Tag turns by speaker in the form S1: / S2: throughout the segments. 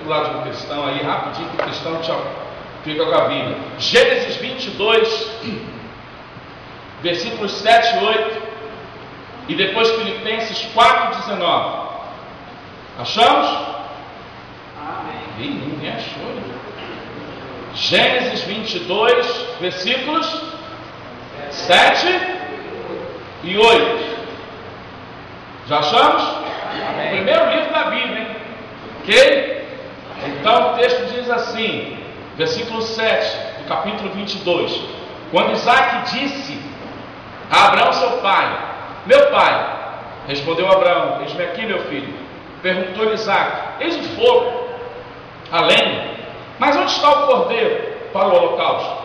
S1: discipular de um cristão aí, rapidinho, que o cristão fica com a Bíblia. Gênesis 22, versículos 7 e 8, e depois Filipenses 4, 19. Achamos?
S2: Amém.
S1: Ih, ninguém achou, né? Gênesis 22, versículos 7 e 8. Já achamos?
S2: Amém.
S1: O primeiro livro da Bíblia, hein? Ok? Então o texto diz assim, versículo 7 do capítulo 22. Quando Isaac disse a Abraão seu pai: meu pai, respondeu Abraão: eis-me aqui, meu filho. Perguntou-lhe Isaac: eis o fogo, a lenha, mas onde está o cordeiro para o holocausto?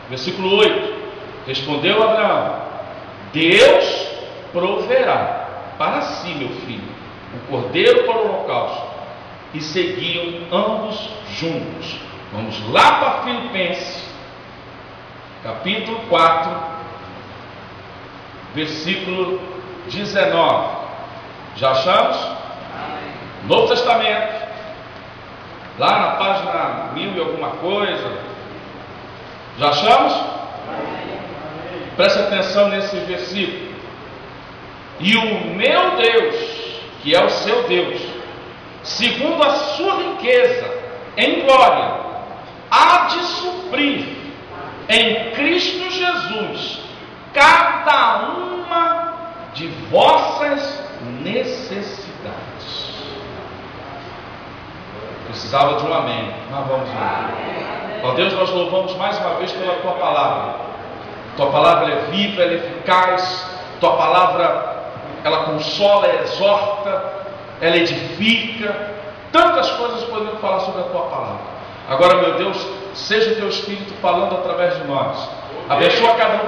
S1: Versículo 8. Respondeu Abraão: Deus proverá para si, meu filho, o cordeiro para o holocausto. E seguiam ambos juntos. Vamos lá para Filipenses, capítulo 4, versículo 19. Já achamos? Novo Testamento, lá na página 1000 e alguma coisa. Já achamos? Preste atenção nesse versículo. E o meu Deus, que é o seu Deus, segundo a sua riqueza em glória, há de suprir em Cristo Jesus cada uma de vossas necessidades. Precisava de um amém. Mas vamos lá. Ó Deus, nós louvamos mais uma vez pela tua palavra. Tua palavra é viva, ela é eficaz. Tua palavra, ela consola, ela exorta, ela edifica. Tantas coisas podemos falar sobre a tua palavra. Agora, meu Deus, seja o teu Espírito falando através de nós. Abençoa cada um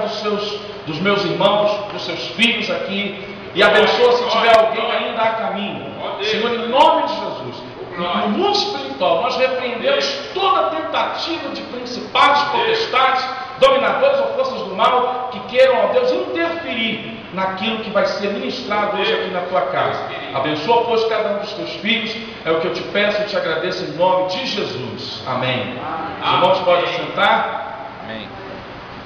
S1: dos meus irmãos, dos seus filhos aqui. E abençoa se tiver alguém ainda a caminho. Senhor, em nome de Jesus. No mundo espiritual, nós repreendemos toda tentativa de principados, potestades, dominadores ou forças do mal que queiram, ó Deus, interferir naquilo que vai ser ministrado hoje aqui na tua casa. Abençoa, pois, cada um dos teus filhos. É o que eu te peço e te agradeço em nome de Jesus. Amém. Os irmãos podem sentar.
S2: Amém.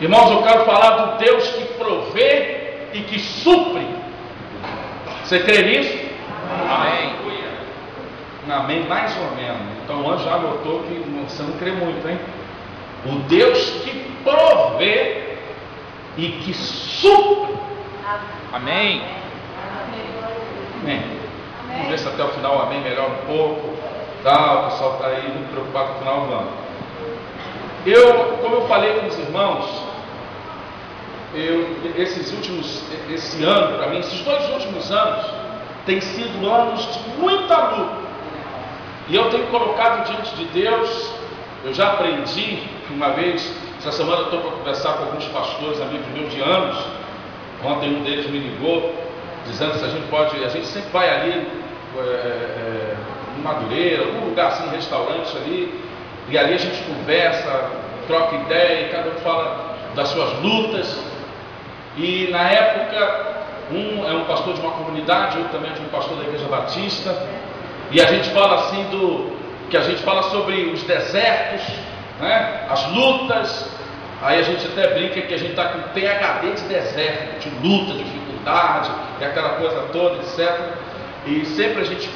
S1: Irmãos, eu quero falar do Deus que provê e que supre. Você crê nisso?
S2: Amém.
S1: Amém, mais ou menos. Então o anjo já notou que você não crê muito, hein? O Deus que provê e que supre.
S2: Amém.
S1: Amém. Vamos ver se até o final o amém melhora um pouco. Tá, o pessoal está aí muito preocupado com o final do ano. Como eu falei com os irmãos, esse ano, para mim, esses 2 últimos anos, têm sido anos de muita luta. E eu tenho colocado diante de Deus. Eu já aprendi uma vez, essa semana eu estou para conversar com alguns pastores, amigos meus de anos. Ontem um deles me ligou, dizendo se a gente sempre vai ali no Madureira, algum lugar assim, restaurante ali, e ali a gente conversa, troca ideia, e cada um fala das suas lutas. E na época, um é um pastor de uma comunidade, outro também é um pastor da Igreja Batista. E a gente fala assim que a gente fala sobre os desertos, né? As lutas. Aí a gente até brinca que a gente está com PhD de deserto, de luta, dificuldade, e aquela coisa toda, etc. E sempre a gente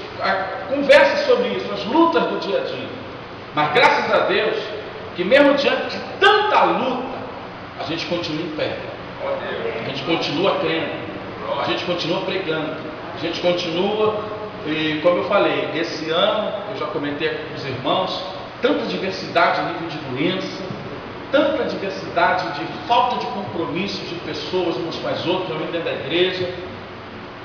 S1: conversa sobre isso, as lutas do dia a dia. Mas graças a Deus, que mesmo diante de tanta luta, a gente continua em pé. A gente continua crendo, a gente continua pregando, a gente continua. E como eu falei, esse ano, eu já comentei com os irmãos, tanta diversidade a nível de doença, tanta diversidade de falta de compromisso de pessoas umas com as outras, também dentro da igreja.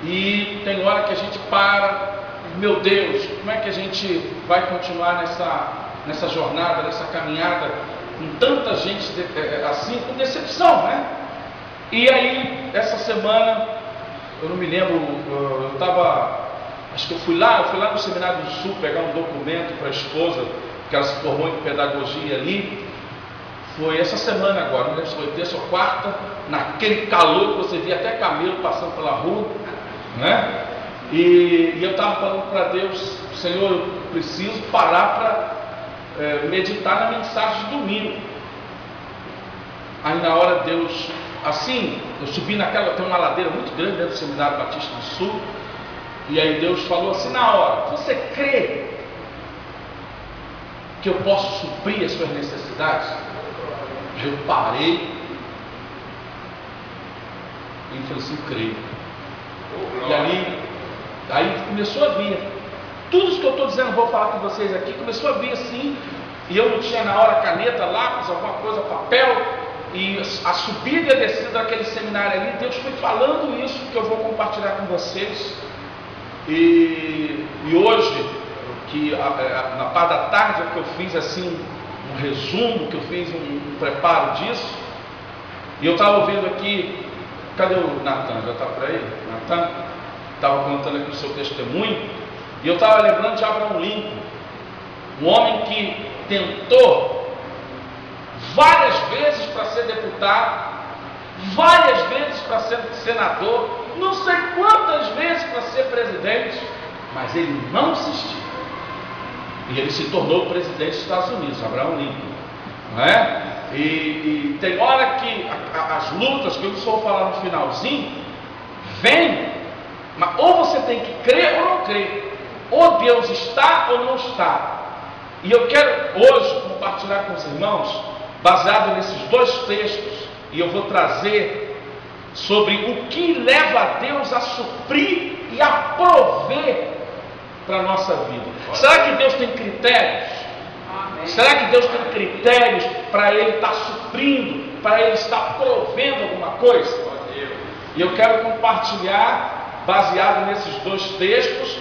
S1: E tem hora que a gente para, meu Deus, como é que a gente vai continuar nessa jornada, nessa caminhada, com tanta gente assim, com decepção, né? E aí, essa semana, eu não me lembro, eu estava... Acho que eu fui lá no Seminário do Sul pegar um documento para a esposa, que ela se formou em pedagogia ali. Foi essa semana agora, não lembro se foi terça ou quarta, naquele calor que você via até camelo passando pela rua, né? E eu estava falando para Deus, Senhor, eu preciso parar para meditar na mensagem de domingo. Aí na hora Deus, assim, eu subi tem uma ladeira muito grande dentro do Seminário Batista do Sul, e aí Deus falou assim na hora: você crê que eu posso suprir as suas necessidades? Eu parei e falei assim: creio. E aí começou a vir tudo isso que eu estou dizendo, vou falar com vocês aqui, começou a vir assim, e eu não tinha na hora caneta, lápis, alguma coisa, papel, e a subida e a descida daquele seminário ali, Deus foi falando isso que eu vou compartilhar com vocês. E hoje, que na parte da tarde, que eu fiz assim um resumo, que eu fiz um preparo disso, e eu estava ouvindo aqui, cadê o Natan? Já está por aí? Natan estava contando aqui o seu testemunho, e eu estava lembrando de Abraham Lincoln, um homem que tentou várias vezes para ser deputado, várias vezes para ser senador, não sei quantas vezes para ser presidente, mas ele não desistiu. E ele se tornou presidente dos Estados Unidos, Abraham Lincoln, não é? E tem hora que as lutas, que eu só vou falar no finalzinho, vêm, mas ou você tem que crer ou não crer, ou Deus está ou não está. E eu quero hoje compartilhar com os irmãos, baseado nesses dois textos, e eu vou trazer sobre o que leva a Deus a suprir e a prover para a nossa vida. Será que Deus tem critérios? Amém. Será que Deus tem critérios para Ele estar suprindo, para Ele estar provendo alguma coisa? E eu quero compartilhar, baseado nesses dois textos.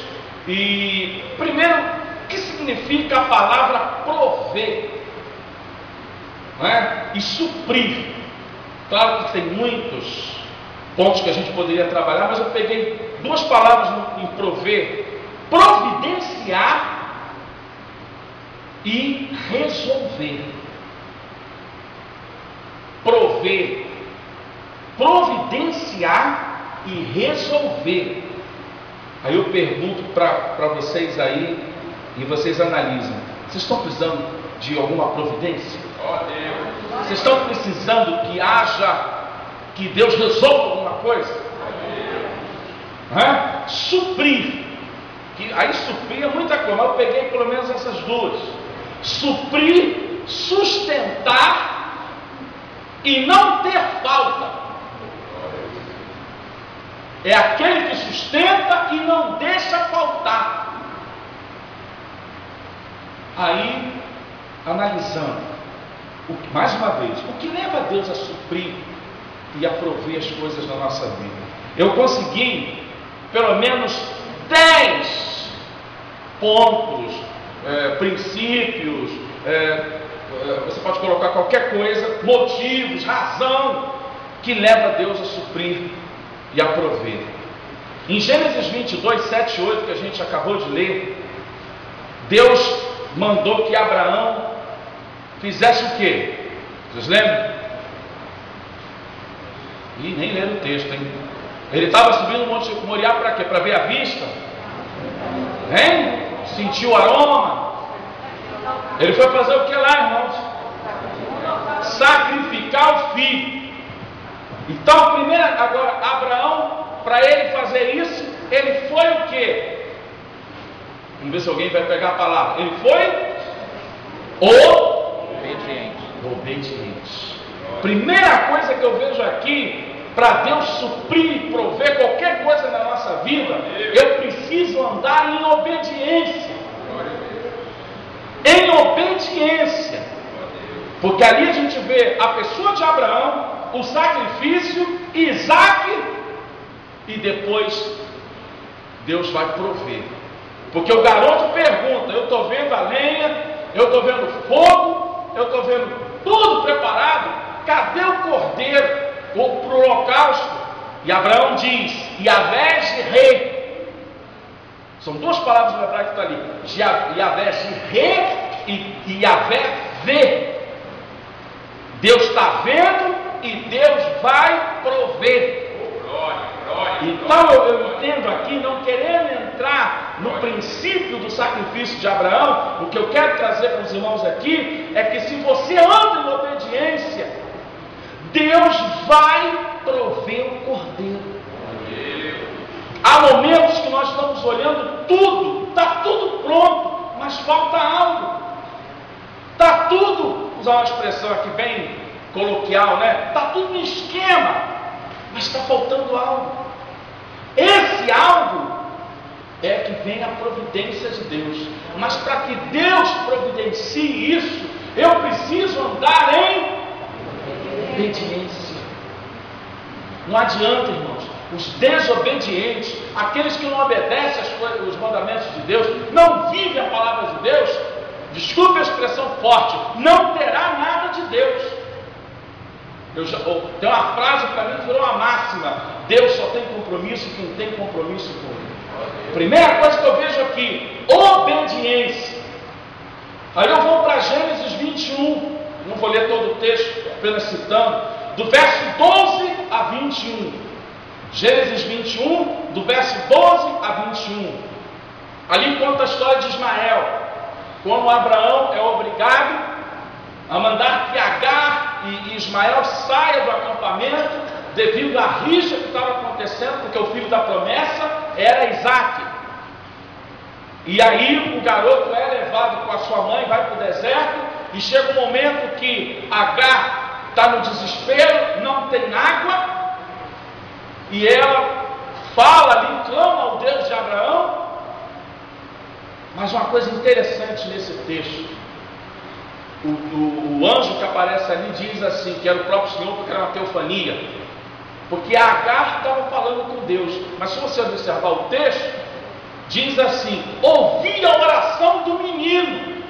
S1: E primeiro, o que significa a palavra prover, não é? E suprir? Claro que tem muitos pontos que a gente poderia trabalhar, mas eu peguei duas palavras em prover: providenciar e resolver. Prover, providenciar e resolver. Aí eu pergunto para vocês aí, e vocês analisam: vocês estão precisando de alguma providência? Vocês estão precisando que Deus resolva alguma coisa? Suprir. Aí suprir é muita coisa, mas eu peguei pelo menos essas duas: suprir, sustentar e não ter falta. É aquele que sustenta e não deixa faltar. Aí, analisando, mais uma vez, o que leva a Deus a suprir e a prover as coisas na nossa vida? Eu consegui pelo menos 10 pontos, princípios, você pode colocar qualquer coisa, motivos, razão, que leva a Deus a suprir e a prover. Em Gênesis 22, 7 e 8, que a gente acabou de ler, Deus mandou que Abraão fizesse o quê? Vocês lembram? Ih, nem leram o texto, hein? Ele estava subindo o Monte Moriá para quê? Para ver a vista? Hein? Sentir o aroma? Ele foi fazer o que lá, irmãos? Sacrificar o filho. Então, primeiro, agora, Abraão, para ele fazer isso, ele foi o quê? Vamos ver se alguém vai pegar a palavra. Ele foi obediente. Primeira coisa que eu vejo aqui, para Deus suprir e prover qualquer coisa na nossa vida, eu preciso andar em obediência. Em obediência. Porque ali a gente vê a pessoa de Abraão, o sacrifício, Isaac, e depois Deus vai prover. Porque o garoto pergunta: eu estou vendo a lenha, eu estou vendo o fogo, eu estou vendo tudo preparado, cadê o cordeiro para o holocausto? E Abraão diz: Yahvé Jireh. São duas palavras do hebraico que está ali: Yahvé Jireh e Yahvé vê. Deus está vendo e Deus vai prover. Glória, glória. Então eu entendo aqui, não querendo entrar no princípio do sacrifício de Abraão, o que eu quero trazer para os irmãos aqui é que se você anda em obediência, Deus vai prover o cordeiro. Há momentos que nós estamos olhando tudo, está tudo pronto, mas falta algo. Está tudo, vou usar uma expressão aqui bem coloquial, né? Está tudo no esquema, mas está faltando algo. Esse algo é que vem a providência de Deus. Mas para que Deus providencie isso, eu preciso andar em obediência. Não adianta, irmãos. Os desobedientes, aqueles que não obedecem os mandamentos de Deus, não vivem a palavra de Deus, desculpe a expressão forte, não terá nada de Deus. Tem uma frase para mim que virou uma máxima: Deus só tem compromisso quem tem compromisso com Ele. Primeira coisa que eu vejo aqui, obediência. Aí eu vou para Gênesis 21, não vou ler todo o texto, apenas citando, do verso 12 a 21. Gênesis 21, do verso 12 a 21. Ali conta a história de Ismael, como Abraão é obrigado a mandar que Agar e Ismael saia do acampamento devido à rixa que estava acontecendo, porque o filho da promessa era Isaque. E aí o garoto é levado com a sua mãe, vai para o deserto, e chega um momento que Agar está no desespero, não tem água, e ela fala ali, clama ao Deus de Abraão. Mas uma coisa interessante nesse texto, o anjo que aparece ali diz assim, que era o próprio Senhor, porque era uma teofania, porque Agar estava falando com Deus. Mas se você observar o texto, diz assim: ouvi a oração do menino.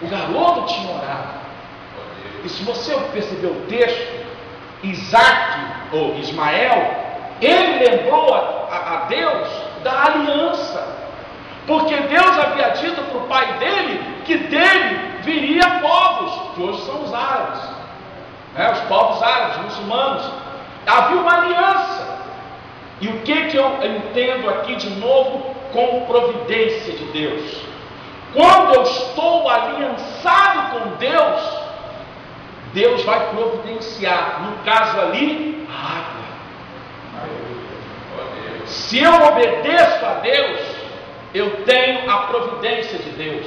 S1: O garoto tinha orado. E se você perceber o texto, Isaque, ou Ismael, ele lembrou a Deus da aliança, porque Deus havia dito para o pai dele que dele viria povos, que hoje são os árabes, né? Os povos árabes, muçulmanos. Havia uma aliança. E o que eu entendo aqui de novo com providência de Deus? Quando eu estou aliançado com Deus, Deus vai providenciar, no caso ali, a água. Se eu obedeço a Deus, eu tenho a providência de Deus.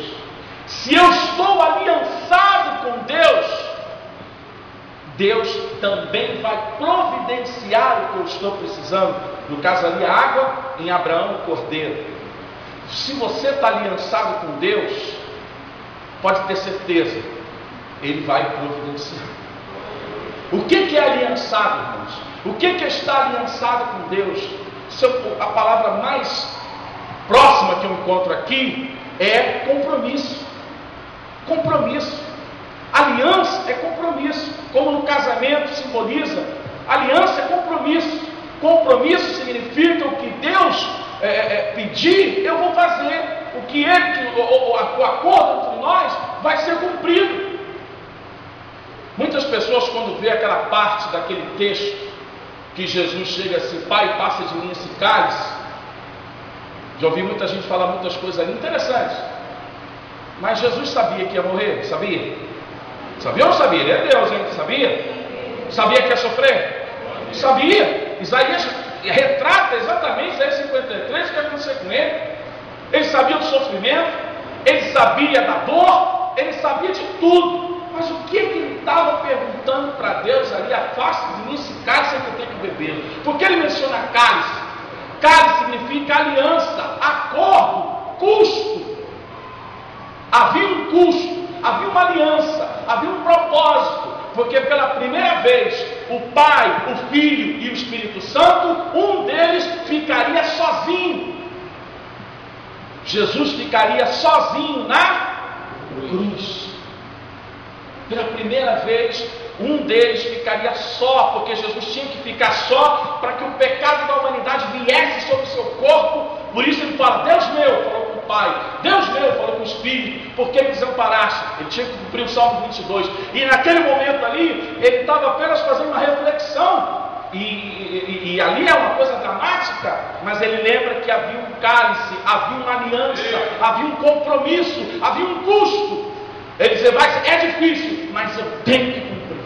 S1: Se eu estou aliançado com Deus, Deus também vai providenciar o que eu estou precisando. No caso ali, a água, em Abraão, o cordeiro. Se você está aliançado com Deus, pode ter certeza, Ele vai providenciar. O que é aliançado, irmãos? O que é estar aliançado com Deus? A palavra mais próxima que eu encontro aqui é compromisso. Compromisso. Aliança é compromisso. Como no casamento simboliza, aliança é compromisso. Compromisso significa o que Deus pedir, eu vou fazer. O que o acordo entre nós vai ser cumprido. Muitas pessoas, quando vê aquela parte daquele texto que Jesus chega assim: Pai, passa de mim esse cálice. Já ouvi muita gente falar muitas coisas ali interessantes. Mas Jesus sabia que ia morrer, sabia? Sabia ou não sabia? Ele é Deus, hein? Sabia? Sabia que ia sofrer? Sabia. Isaías retrata exatamente Isaías 53 o que ia acontecer com ele. Ele sabia do sofrimento, ele sabia da dor, ele sabia de tudo. Mas o que ele estava perguntando para Deus ali? Afasta de mim esse cálice que eu tenho que beber. Por que ele menciona cálice? Cálice significa aliança, acordo, custo. Havia um custo, havia uma aliança, havia um propósito. Porque pela primeira vez, o Pai, o Filho e o Espírito Santo, um deles ficaria sozinho. Jesus ficaria sozinho na cruz. Pela primeira vez, um deles ficaria só, porque Jesus tinha que ficar só para que o pecado da humanidade viesse sobre o seu corpo. Por isso ele fala: Deus meu, falou com o Pai, Deus meu, falou com o Espírito, por que me desamparaste? Ele tinha que cumprir o Salmo 22. E naquele momento ali, ele estava apenas fazendo uma reflexão. e ali é uma coisa dramática, mas ele lembra que havia um cálice, havia uma aliança, havia um compromisso, havia um custo. Ele diz, é difícil, mas eu tenho que cumprir.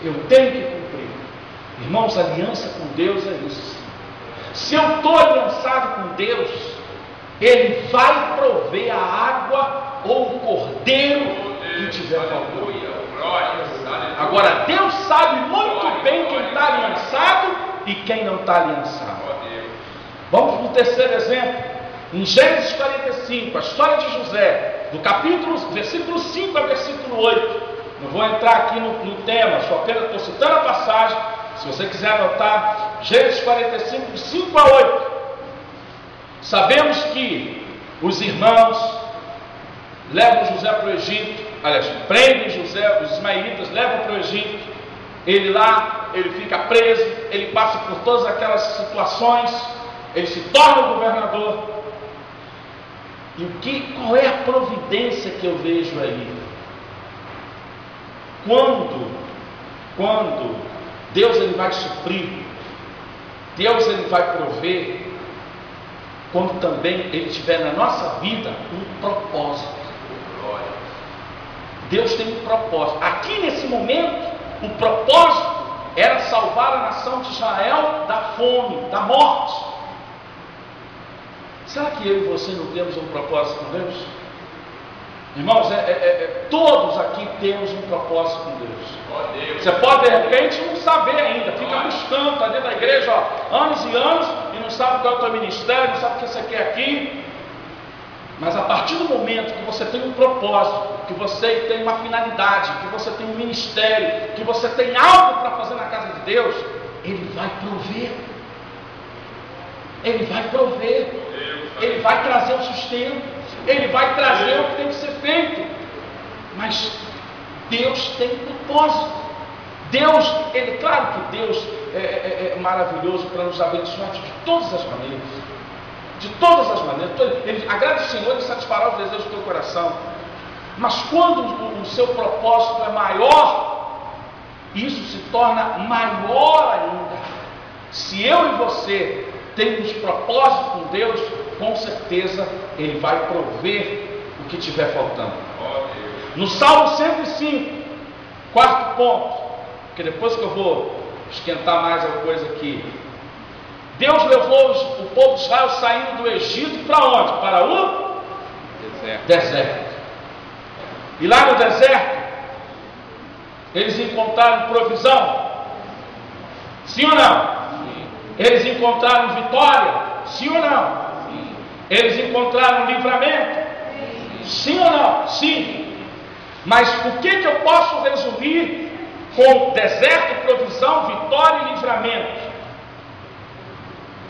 S1: Eu tenho que cumprir. Irmãos, aliança com Deus é isso. Se eu estou aliançado com Deus, Ele vai prover a água ou o cordeiro que tiver faltando. Agora, Deus sabe muito bem quem está aliançado e quem não está aliançado. Vamos para o terceiro exemplo. Em Gênesis 45, a história de José, do versículo 5 a versículo 8. Não vou entrar aqui no tema, só apenas estou citando a passagem. Se você quiser anotar, Gênesis 45, de 5 a 8. Sabemos que os irmãos levam José para o Egito, aliás, prendem José, os ismaelitas levam para o Egito. Ele lá, ele fica preso, ele passa por todas aquelas situações, ele se torna o governador. E qual é a providência que eu vejo aí? Quando Deus ele vai suprir, Deus ele vai prover, quando também ele tiver na nossa vida um propósito. Deus tem um propósito. Aqui nesse momento, o propósito era salvar a nação de Israel da fome, da morte. Será que eu e você não temos um propósito com Deus? Irmãos, todos aqui temos um propósito com Deus. Você pode de repente não saber ainda, fica buscando, está dentro da igreja anos e anos e não sabe qual é o teu ministério, não sabe o que você quer aqui. Mas a partir do momento que você tem um propósito, que você tem uma finalidade, que você tem um ministério, que você tem algo para fazer na casa de Deus, Ele vai prover. Ele vai prover. Ele vai trazer o sustento. Ele vai trazer o que tem que ser feito. Mas Deus tem propósito. Deus, claro que Deus é maravilhoso para nos abençoar de todas as maneiras. De todas as maneiras. Ele agrada o Senhor e satisfará os desejos do teu coração. Mas quando o seu propósito é maior, isso se torna maior ainda. Se eu e você temos propósito com Deus, com certeza Ele vai prover o que estiver faltando. No Salmo 105, quarto ponto, que depois que eu vou esquentar mais a coisa aqui. Deus levou o povo de Israel saindo do Egito para onde? Para o deserto. E lá no deserto, eles encontraram provisão? Sim ou não? Sim. Eles encontraram vitória? Sim ou não? Sim. Eles encontraram livramento? Sim ou não? Sim. Mas o que eu posso resumir com deserto, provisão, vitória e livramento?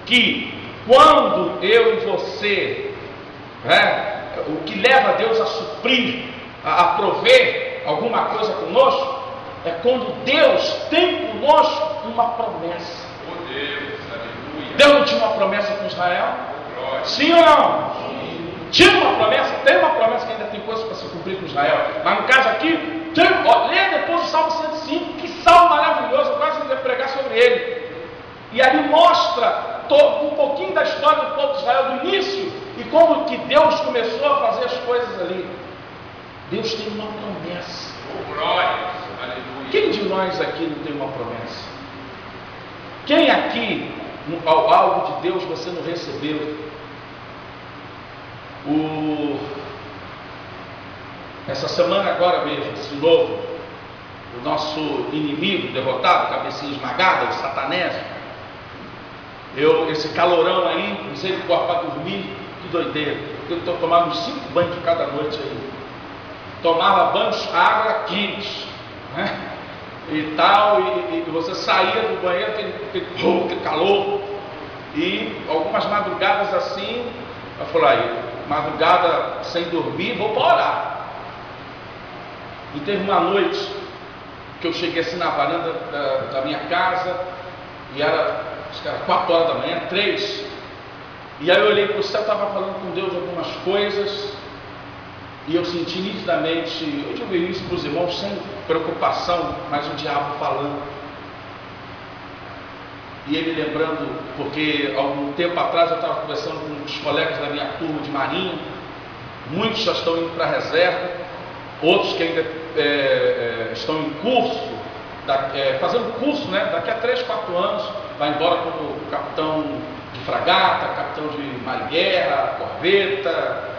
S1: Que quando eu e você, o que leva Deus a suprir, a prover alguma coisa conosco, é quando Deus tem conosco uma promessa. Deus não tinha uma promessa com Israel? Sim ou não? Sim. Tinha uma promessa, tem uma promessa que ainda tem coisas para se cumprir com Israel. Mas no caso aqui, lê depois do Salmo 105, que salmo maravilhoso, eu quase ia pregar sobre ele. E ali mostra um pouquinho da história do povo de Israel do início e como que Deus começou a fazer as coisas ali. Deus tem uma promessa. Quem de nós aqui não tem uma promessa? Quem aqui, algo de Deus você não recebeu? Essa semana agora mesmo, esse novo, o nosso inimigo derrotado, cabecinha esmagada, o Satanás, esse calorão aí, misericórdia para dormir, que doideira. Eu estou tomando uns 5 banhos de cada noite aí. Tomava banhos, água quente, né? E tal, e você saía do banheiro, aquele calor, e algumas madrugadas assim, eu falei, aí, madrugada sem dormir, vou para orar. E teve uma noite que eu cheguei assim na varanda da minha casa, e acho que era 4 horas da manhã, 3, e aí eu olhei para o céu, estava falando com Deus algumas coisas, e eu senti nitidamente, eu digo isso para os irmãos sem preocupação, mas o diabo falando. e ele lembrando, porque algum tempo atrás eu estava conversando com os colegas da minha turma de marinha, muitos já estão indo para a reserva, outros que ainda estão em curso, fazendo curso, né? Daqui a 3, 4 anos, vai embora como capitão de fragata, capitão de mar-guerra, corveta,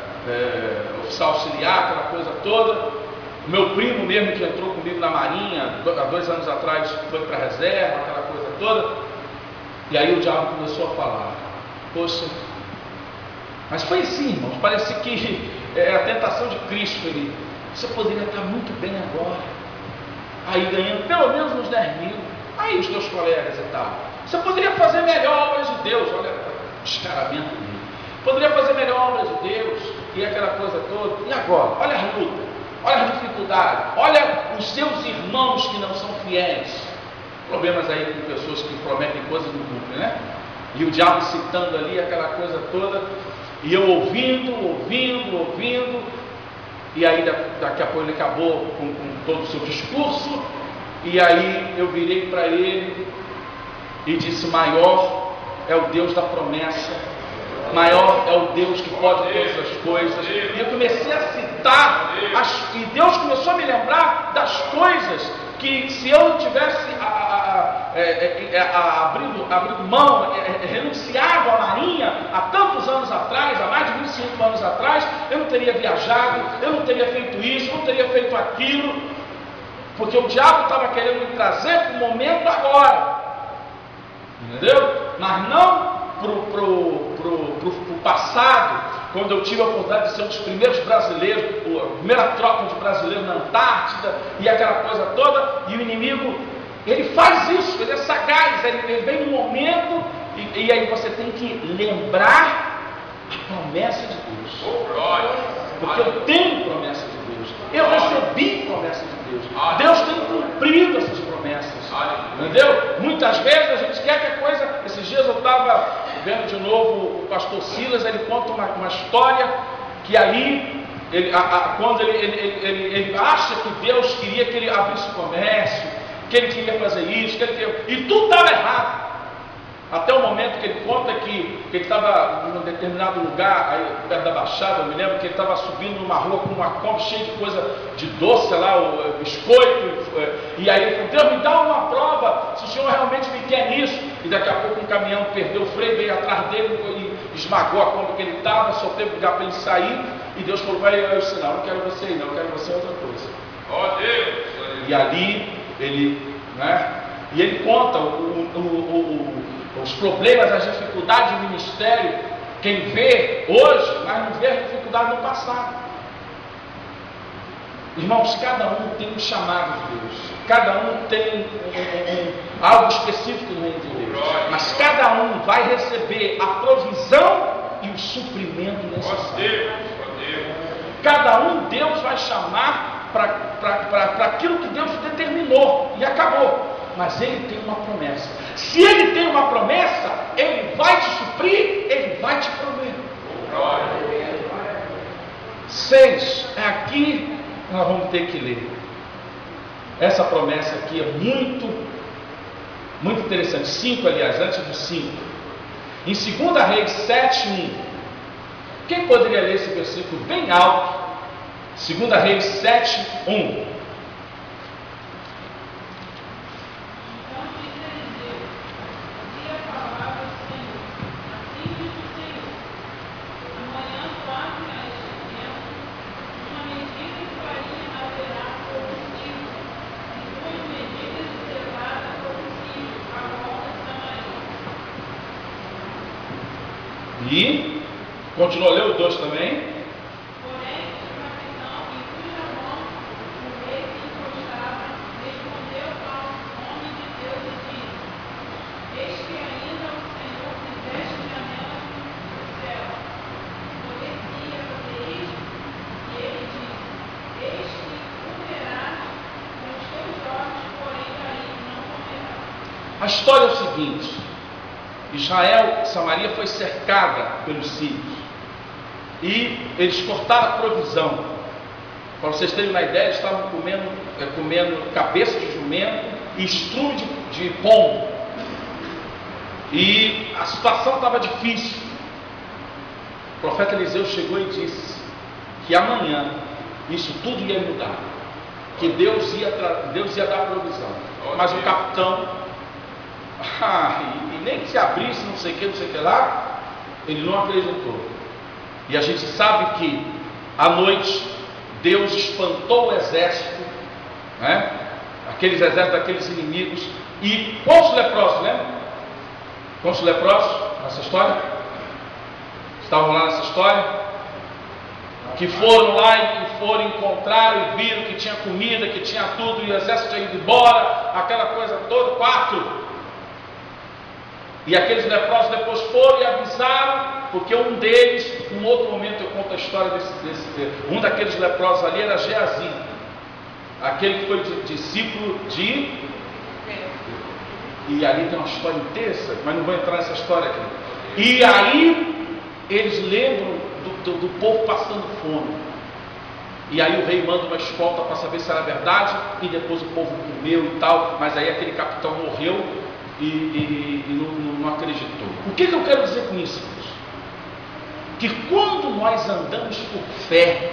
S1: oficial auxiliar, aquela coisa toda. O meu primo mesmo, que entrou comigo na marinha, há 2 anos atrás, foi para a reserva, aquela coisa toda. E aí o diabo começou a falar: poxa, mas foi assim, irmãos, parece que é a tentação de Cristo. Você poderia estar muito bem agora, aí ganhando pelo menos uns 10 mil, aí os teus colegas e tal. Você poderia fazer melhor obras de Deus, olha o descaramento dele. Poderia fazer melhor obras de Deus, e aquela coisa toda. E agora? Olha a luta, olha as dificuldades, olha os seus irmãos que não são fiéis. Problemas aí com pessoas que prometem coisas no grupo, né? E o diabo citando ali aquela coisa toda, e eu ouvindo, e aí daqui a pouco ele acabou com todo o seu discurso, e aí eu virei para ele e disse: maior é o Deus da promessa, maior é o Deus que pode todas as coisas. E eu comecei a citar, e Deus começou a me lembrar das coisas que, se eu não tivesse abrido mão, renunciado à marinha há tantos anos atrás, há mais de 25 anos atrás, eu não teria viajado, eu não teria feito isso, eu não teria feito aquilo, porque o diabo estava querendo me trazer para o momento agora, entendeu? Mas não para o passado, quando eu tive a oportunidade de ser um dos primeiros brasileiros, a primeira tropa de brasileiros na Antártida e aquela coisa toda. E o inimigo, ele faz isso, ele é sagaz, ele vem no momento, e aí você tem que lembrar a promessa de Deus, porque eu tenho promessa de Deus, eu recebi promessa de Deus, Deus tem cumprido essas promessas, entendeu? Muitas vezes a gente quer que a coisa. Esses dias eu estava vendo de novo o pastor Silas, ele conta uma história que aí, quando ele acha que Deus queria que ele abrisse o comércio, que ele queria fazer isso, e tudo estava errado. Até o momento que ele conta que ele estava em um determinado lugar, aí perto da Baixada, eu me lembro que ele estava subindo numa rua com uma Kombi cheia de coisa de doce, lá, o biscoito, e aí ele falou: Deus, me dá uma prova se o Senhor realmente me quer nisso. E daqui a pouco um caminhão perdeu o freio, veio atrás dele e esmagou a Kombi que ele estava, só teve lugar para ele sair, e Deus falou: vai o sinal, não quero você aí não, eu quero você outra coisa. Oh, Deus! E ali ele, né? E ele conta os problemas, as dificuldades do ministério, quem vê hoje, mas não vê a dificuldade no passado. Irmãos, cada um tem um chamado de Deus, cada um tem algo específico no reino de Deus, mas cada um vai receber a provisão e o suprimento necessário. Cada um Deus vai chamar para aquilo que Deus determinou, e acabou. Mas ele tem uma promessa. Se ele tem uma promessa, ele vai te suprir, ele vai te prover. 6, aqui nós vamos ter que ler. Essa promessa aqui é muito interessante. 5, aliás, antes do 5. Em 2 Reis 7:1. Quem poderia ler esse versículo bem alto? 2 Reis 7:1. E continua a ler o 2 também. Porém, o capitão em cuja mão o rei se encostava, respondeu ao homem de Deus e disse: eis que ainda o Senhor fizeste janelas no céu, poder-se-ia fazer isto? E ele disse: eis que o verás com os teus olhos, porém daí não comerás. A história é o seguinte: Israel, Samaria foi cercada pelos sírios e eles cortaram a provisão. Para vocês terem uma ideia, eles estavam comendo cabeça de jumento e estrume de pombo. E a situação estava difícil. O profeta Eliseu chegou e disse que amanhã isso tudo ia mudar, que Deus ia dar provisão. Mas o capitão, e nem que se abrisse, não sei o que lá, ele não acreditou. E a gente sabe que à noite Deus espantou o exército, né? Aqueles exércitos daqueles inimigos. E quantos leprosos, lembra? Quantos leprosos nessa história? Estavam lá nessa história? Que foram lá e foram encontrar e viram que tinha comida, que tinha tudo, e o exército tinha ido embora, aquela coisa toda. 4. E aqueles leprosos depois foram e avisaram, porque um deles, num outro momento eu conto a história um daqueles leprosos ali era Geazi, aquele que foi discípulo de... E ali tem uma história inteira, mas não vou entrar nessa história aqui. E aí eles lembram do povo passando fome. E aí o rei manda uma escolta para saber se era verdade, e depois o povo comeu e tal, mas aí aquele capitão morreu e não acreditou. O que eu quero dizer com isso, irmãos? Que quando nós andamos por fé,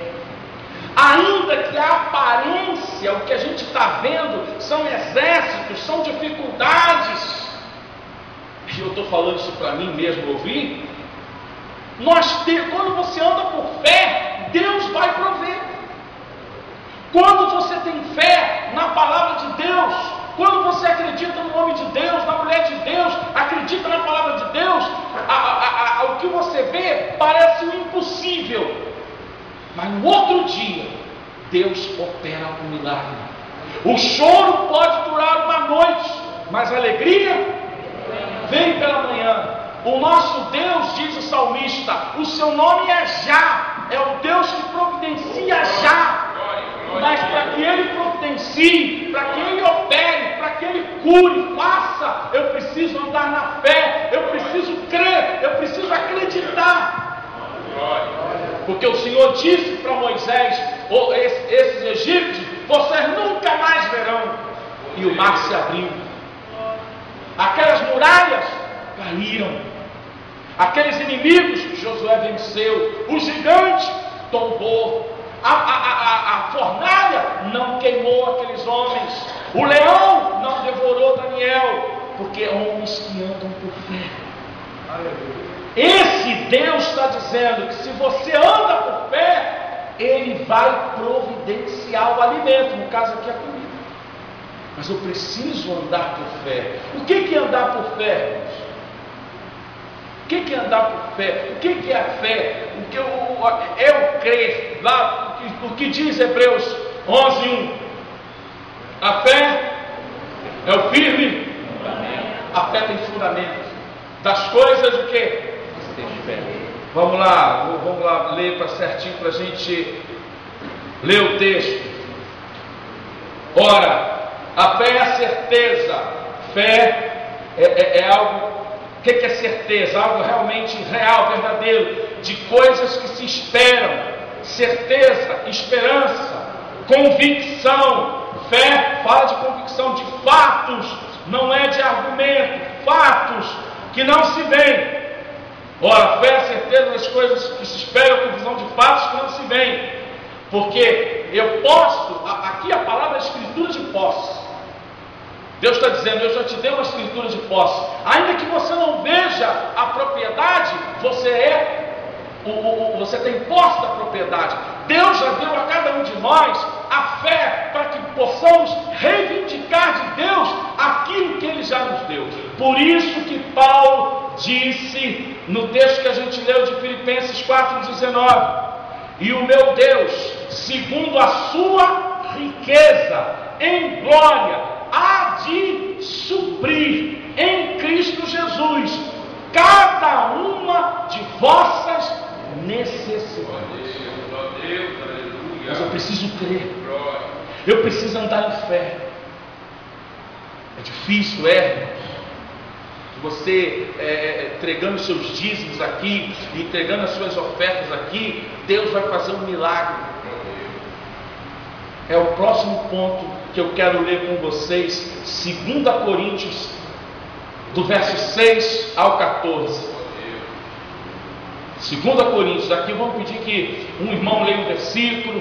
S1: ainda que a aparência, o que a gente está vendo, são exércitos, são dificuldades, e eu estou falando isso para mim mesmo ouvir, quando você anda por fé, Deus vai prover. Quando você tem fé na palavra de Deus, quando você acredita no homem de Deus, na mulher de Deus, acredita na palavra de Deus, o que você vê parece o impossível, mas no outro dia Deus opera um milagre. O choro pode durar uma noite, mas a alegria vem pela manhã. O nosso Deus, diz o salmista, o seu nome é Já, é o Deus que providencia já. Mas para que Ele providencie, para que Ele opere, para que Ele cure, faça, eu preciso andar na fé, eu preciso crer, eu preciso acreditar. Porque o Senhor disse para Moisés, esses egípcios, vocês nunca mais verão. E o mar se abriu. Aquelas muralhas caíram. Aqueles inimigos Josué venceu. O gigante tombou. A fornalha não queimou aqueles homens. O leão não devorou Daniel. Porque é homens que andam por fé. Esse Deus está dizendo que se você anda por fé, Ele vai providenciar o alimento. No caso aqui a comida. Mas eu preciso andar por fé. O que é andar por fé, irmãos? O que é andar por fé? O que é a fé? O que eu crer, lá, o que diz Hebreus 11:1? A fé é o firme. A fé tem fundamento. Das coisas o que? Vamos lá ler para certinho para a gente ler o texto. Ora, a fé é a certeza. Fé é algo. O que é certeza? Algo realmente real, verdadeiro, de coisas que se esperam. Certeza, esperança, convicção. Fé fala de convicção, de fatos, não é de argumento, fatos que não se veem. Ora, fé é a certeza das coisas que se esperam, convicção de fatos que não se veem. Porque eu posso, aqui a palavra é escritura de posse. Deus está dizendo, eu já te dei uma escritura de posse. Ainda que você não veja a propriedade, você tem posse da propriedade. Deus já deu a cada um de nós a fé para que possamos reivindicar de Deus aquilo que Ele já nos deu. Por isso que Paulo disse no texto que a gente leu de Filipenses 4,19: e o meu Deus, segundo a sua riqueza em glória, há de suprir em Cristo Jesus cada uma de vossas necessidades. Mas eu preciso crer, eu preciso andar em fé. É difícil, você entregando seus dízimos aqui, entregando as suas ofertas aqui, Deus vai fazer um milagre. É o próximo ponto que eu quero ler com vocês, 2 Coríntios do verso 6 ao 14. 2 Coríntios, aqui vamos pedir que um irmão leia um versículo,